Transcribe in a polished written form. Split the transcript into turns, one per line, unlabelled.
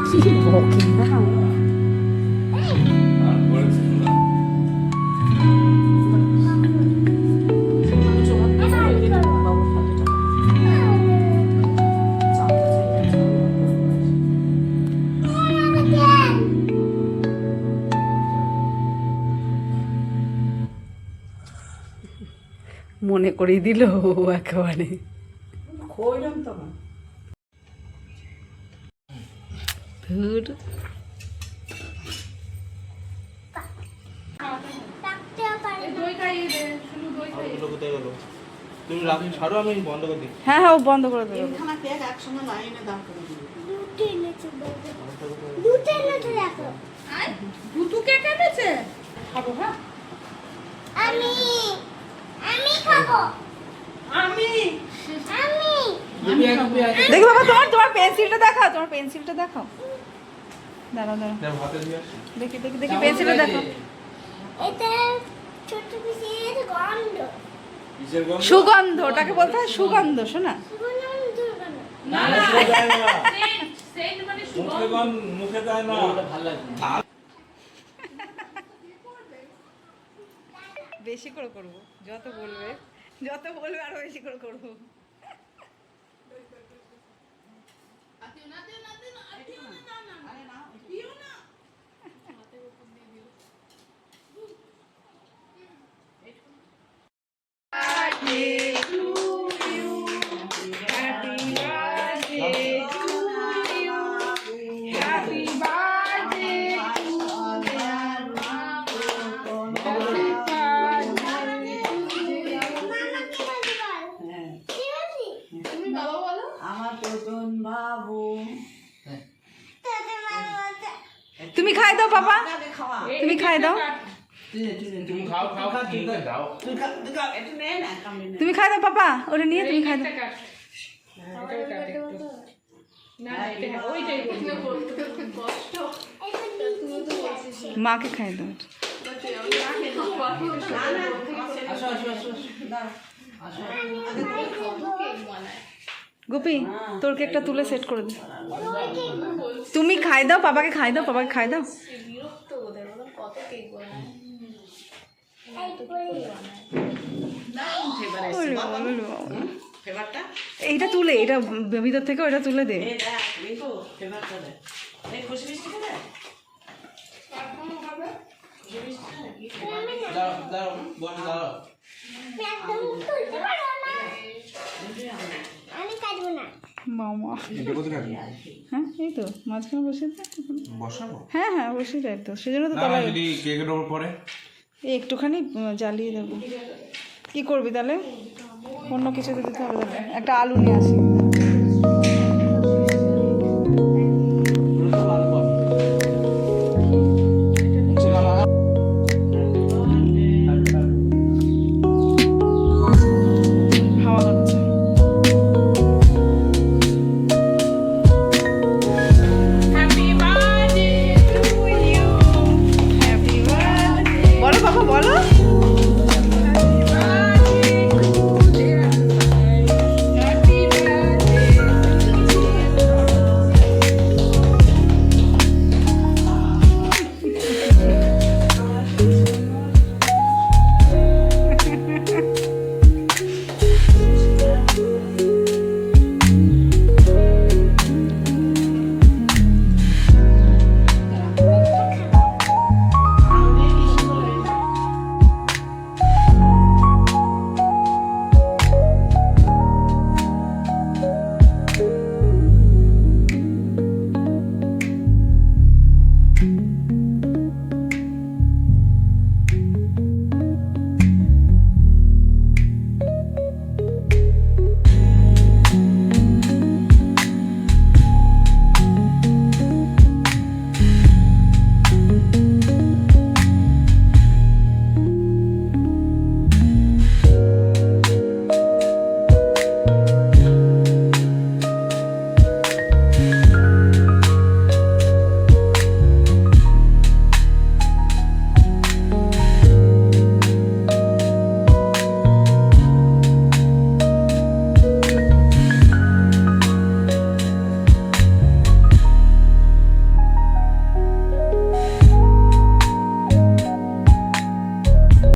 বকে না। মনে করিয়ে দিল একেবারে। ধুর, হ্যাঁ হ্যাঁ ও বন্ধ করে দেবো। দেখো বাবা, তোমার পেন্সিলটা দেখাও, তোমার পেন্সিলটা দেখাও। দাঁড়াও দেখি পেন্সিলটা দেখাও। সুগন্ধ, ওটাকে বলতে হয় সুগন্ধ, শোনা। বেশি করে করবো, যত বলবে আরো বেশি করে করবো। তুমি খাই দাও বাবা, তুমি খাই দাও, তুমি খাই দাও পাপা, ওটা নিয়ে তুমি খাই দাও। মাকে খাই দাও। গোপী, তোর কেকটা তুলে সেট করে দে। তুমি খাই দাও, পাপাকে খাই দাও, পাপাকে খাই দাও। এইটা তুলে, এটা ভিতর থেকে ওটা তুলে দে। মামা, হ্যাঁ এই তো মাঝখানে বসে বসাবো। হ্যাঁ হ্যাঁ বসে যাই তো, সেজন্য তো তলায় কেকের উপর পড়ে একটুখানি জ্বালিয়ে দেবো। কি করবি তাহলে? অন্য কিছু তো দিতে হবে। একটা আলু নিয়ে আসি।